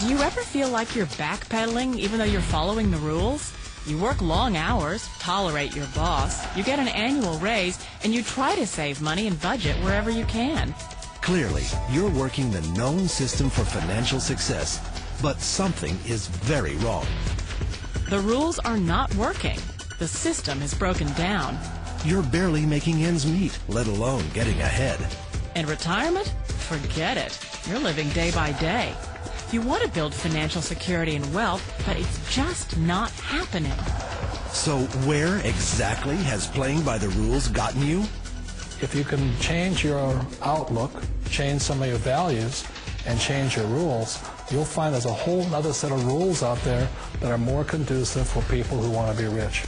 Do you ever feel like you're backpedaling even though you're following the rules? You work long hours, tolerate your boss, you get an annual raise, and you try to save money and budget wherever you can. Clearly, you're working the known system for financial success, but something is very wrong. The rules are not working. The system is broken down. You're barely making ends meet, let alone getting ahead. And retirement? Forget it. You're living day by day. You want to build financial security and wealth, but it's just not happening. So where exactly has playing by the rules gotten you? If you can change your outlook, change some of your values, and change your rules, you'll find there's a whole other set of rules out there that are more conducive for people who want to be rich.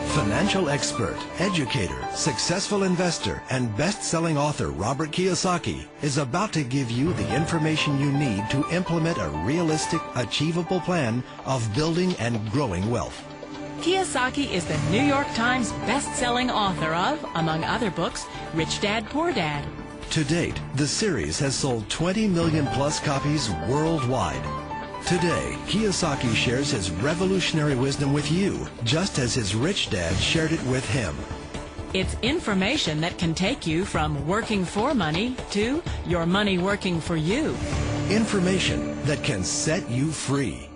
Financial expert, educator, successful investor, and best-selling author Robert Kiyosaky is about to give you the information you need to implement a realistic, achievable plan of building and growing wealth. Kiyosaki is the New York Times best-selling author of, among other books, Rich Dad, Poor Dad. To date, the series has sold 20 million plus copies worldwide. Today, Kiyosaki shares his revolutionary wisdom with you, just as his rich dad shared it with him. It's information that can take you from working for money to your money working for you. Information that can set you free.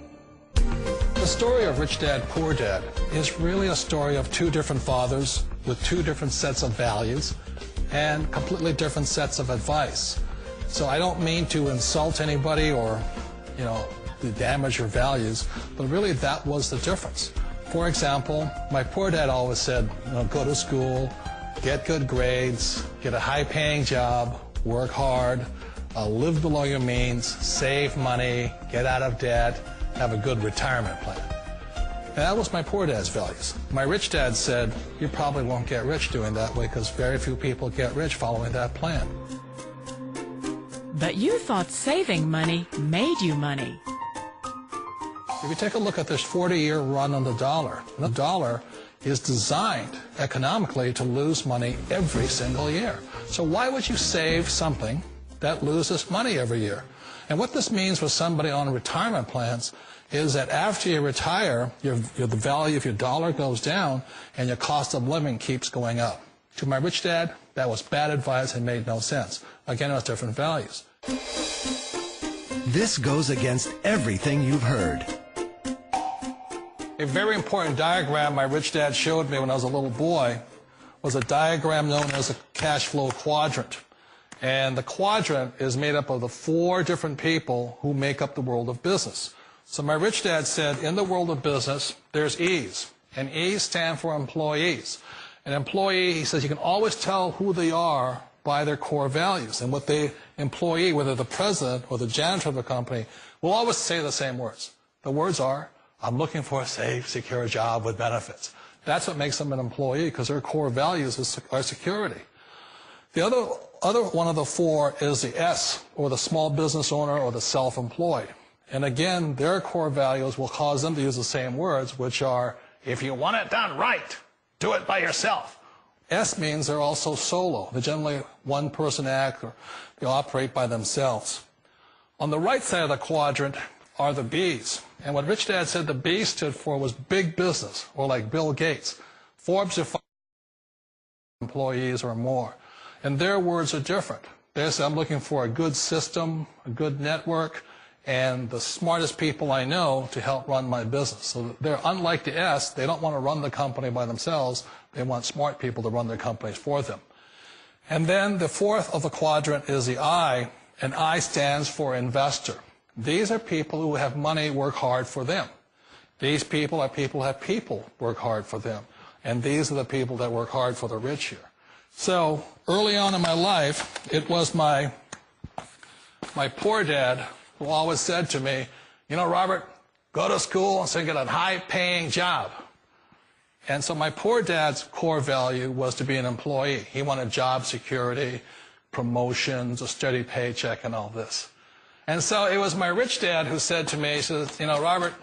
The story of Rich Dad, Poor Dad is really a story of two different fathers with two different sets of values and completely different sets of advice. So I don't mean to insult anybody or, to damage your values, but really that was the difference. For example, my poor dad always said, go to school, get good grades, get a high-paying job, work hard, live below your means, save money, get out of debt, have a good retirement plan. And that was my poor dad's values. My rich dad said, you probably won't get rich doing that way because very few people get rich following that plan. But you thought saving money made you money. If you take a look at this 40-year run on the dollar is designed economically to lose money every single year. So why would you save something that loses money every year? And what this means for somebody on retirement plans is that after you retire, the value of your dollar goes down and your cost of living keeps going up. To my rich dad, that was bad advice and made no sense. Again, it was different values. This goes against everything you've heard. A very important diagram my rich dad showed me when I was a little boy was a diagram known as a cash flow quadrant. And the quadrant is made up of the four different people who make up the world of business. So my rich dad said, in the world of business, there's E's. And E's stand for employees. An employee, he says, you can always tell who they are by their core values. And what the employee, whether the president or the janitor of the company, will always say the same words. The words are, I'm looking for a safe, secure job with benefits. That's what makes them an employee, because their core values are security. The other one of the four is the S, or the small business owner or the self-employed. And again, their core values will cause them to use the same words, which are, if you want it done right, do it by yourself. S means they're also solo. They're generally one-person act, or they operate by themselves. On the right side of the quadrant are the B's. And what Rich Dad said the B stood for was big business, or like Bill Gates. Forbes defines employees or more. And their words are different. They say, I'm looking for a good system, a good network, and the smartest people I know to help run my business. So they're unlike the S. They don't want to run the company by themselves. They want smart people to run their companies for them. And then the fourth of the quadrant is the I, and I stands for investor. These are people who have money work hard for them. These people are people who have people work hard for them. And these are the people that work hard for the rich here. So early on in my life, it was my poor dad who always said to me, Robert, go to school and get a high-paying job. And so my poor dad's core value was to be an employee. He wanted job security, promotions, a steady paycheck, and all this. And so it was my rich dad who said to me, he says, Robert,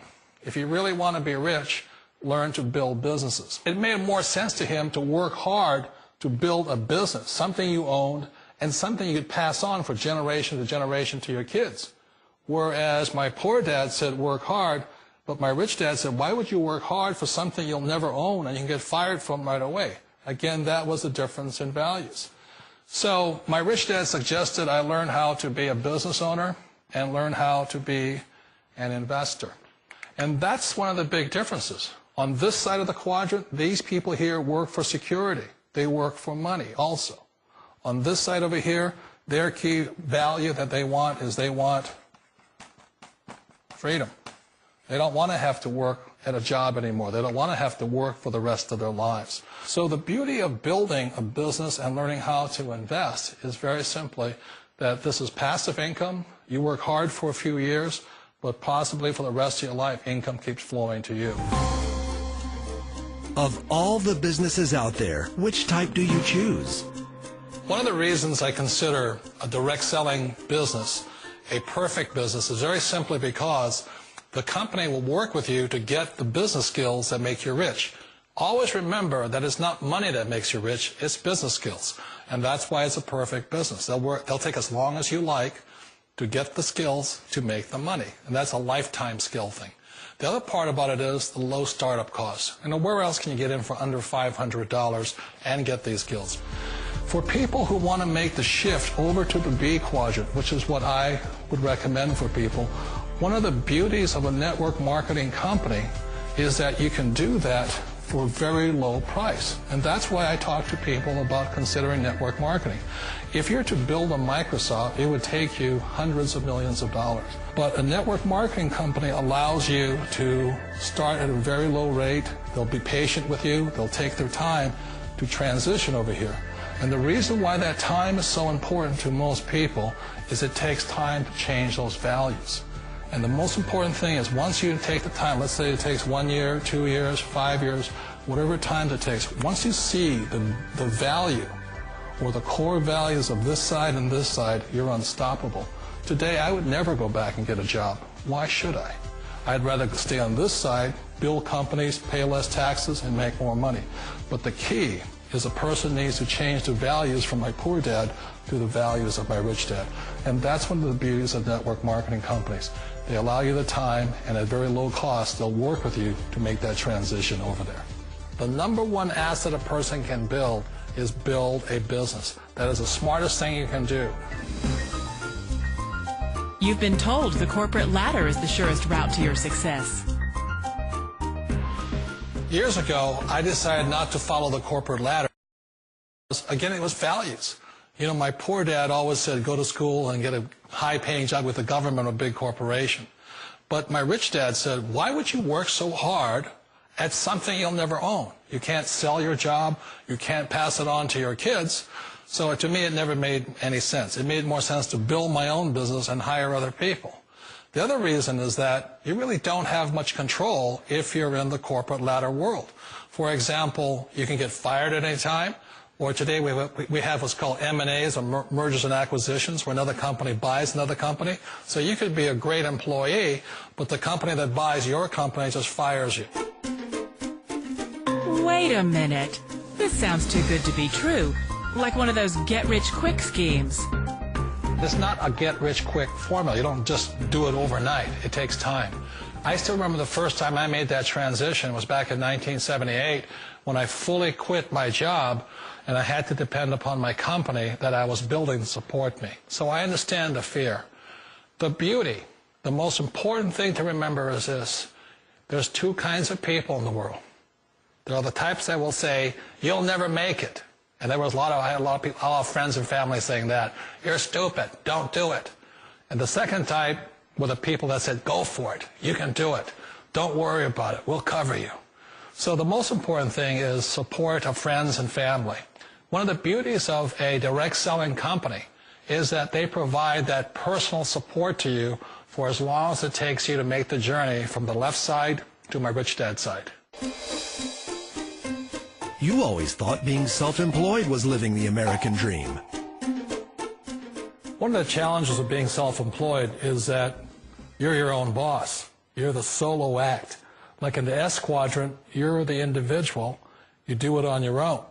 if you really want to be rich, learn to build businesses. It made more sense to him to work hard to build a business, something you owned and something you could pass on for generation to generation to your kids. Whereas my poor dad said, work hard, but my rich dad said, why would you work hard for something you'll never own and you can get fired from right away? Again, that was the difference in values. So my rich dad suggested I learn how to be a business owner and learn how to be an investor. And that's one of the big differences. On this side of the quadrant, these people here work for security. They work for money also. On this side over here, their key value that they want is they want freedom. They don't want to have to work at a job anymore. They don't want to have to work for the rest of their lives. So the beauty of building a business and learning how to invest is very simply that this is passive income. You work hard for a few years, but possibly for the rest of your life, income keeps flowing to you. Of all the businesses out there, which type do you choose? One of the reasons I consider a direct selling business a perfect business is very simply because the company will work with you to get the business skills that make you rich. Always remember that it's not money that makes you rich, it's business skills. And that's why it's a perfect business. They'll take as long as you like to get the skills to make the money. And that's a lifetime skill thing. The other part about it is the low startup costs. Where else can you get in for under $500 and get these skills? For people who want to make the shift over to the B quadrant, which is what I would recommend for people, one of the beauties of a network marketing company is that you can do that for a very low price. And that's why I talk to people about considering network marketing. If you're to build a Microsoft, it would take you hundreds of millions of dollars. But a network marketing company allows you to start at a very low rate. They'll be patient with you. They'll take their time to transition over here. And the reason why that time is so important to most people is it takes time to change those values. And the most important thing is once you take the time, let's say it takes 1 year, 2 years, 5 years, whatever time it takes, once you see the value or the core values of this side and this side, you're unstoppable. Today, I would never go back and get a job. Why should I? I'd rather stay on this side, build companies, pay less taxes, and make more money. But the key is a person needs to change the values from my poor dad to the values of my rich dad. And that's one of the beauties of network marketing companies. They allow you the time, and at very low cost, they'll work with you to make that transition over there. The number one asset a person can build is build a business. That is the smartest thing you can do. You've been told the corporate ladder is the surest route to your success. Years ago, I decided not to follow the corporate ladder. Again, it was values. My poor dad always said, go to school and get a high-paying job with the government or a big corporation. But my rich dad said, why would you work so hard at something you'll never own? You can't sell your job. You can't pass it on to your kids. So to me, it never made any sense. It made more sense to build my own business and hire other people. The other reason is that you really don't have much control if you're in the corporate ladder world. For example, you can get fired at any time. Or today we have what's called M&As, or mergers and acquisitions, where another company buys another company. So you could be a great employee, but the company that buys your company just fires you. Wait a minute. This sounds too good to be true. Like one of those get-rich-quick schemes. It's not a get-rich-quick formula. You don't just do it overnight. It takes time. I still remember the first time I made that transition was back in 1978 when I fully quit my job and I had to depend upon my company that I was building to support me. So I understand the fear. The beauty, the most important thing to remember is this. There's two kinds of people in the world. There are the types that will say, you'll never make it. And I had a lot of friends and family saying that. You're stupid. Don't do it. And the second type were the people that said, go for it. You can do it. Don't worry about it. We'll cover you. So the most important thing is support of friends and family. One of the beauties of a direct selling company is that they provide that personal support to you for as long as it takes you to make the journey from the left side to my rich dad side. You always thought being self-employed was living the American dream. One of the challenges of being self-employed is that you're your own boss. You're the solo act. Like in the S quadrant, you're the individual. You do it on your own.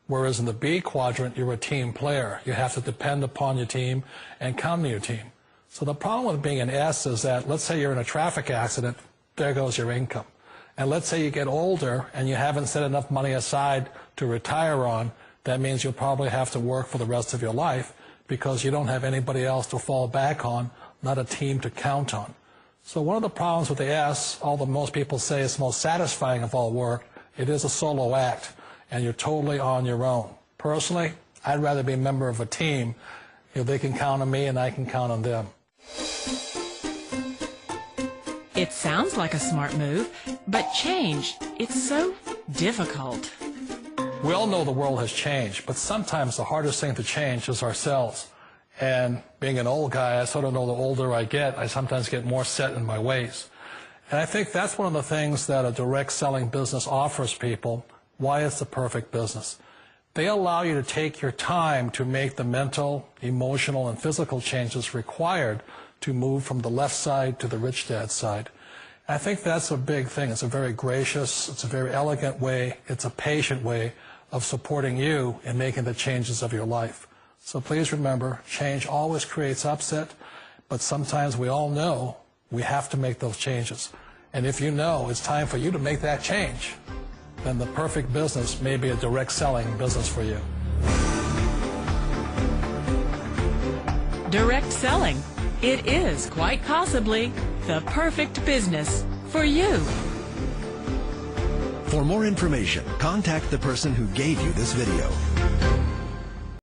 Whereas in the B quadrant, you're a team player. You have to depend upon your team and count on your team. So the problem with being an S is that, let's say you're in a traffic accident, there goes your income. And let's say you get older and you haven't set enough money aside to retire on, that means you'll probably have to work for the rest of your life because you don't have anybody else to fall back on, not a team to count on. So one of the problems with the S, although most people say it's the most satisfying of all work, it is a solo act, and you're totally on your own. Personally, I'd rather be a member of a team if they can count on me and I can count on them. It sounds like a smart move, but change, it's so difficult. We all know the world has changed, but sometimes the hardest thing to change is ourselves. And being an old guy, I sort of know the older I get, I sometimes get more set in my ways. And I think that's one of the things that a direct selling business offers people, why it's the perfect business. They allow you to take your time to make the mental, emotional, and physical changes required to move from the left side to the rich dad side. And I think that's a big thing. It's a very gracious, it's a very elegant way, it's a patient way of supporting you in making the changes of your life. So please remember, change always creates upset, but sometimes we all know we have to make those changes. And if you know it's time for you to make that change, then the perfect business may be a direct selling business for you. Direct selling. It is quite possibly the perfect business for you. For more information, contact the person who gave you this video.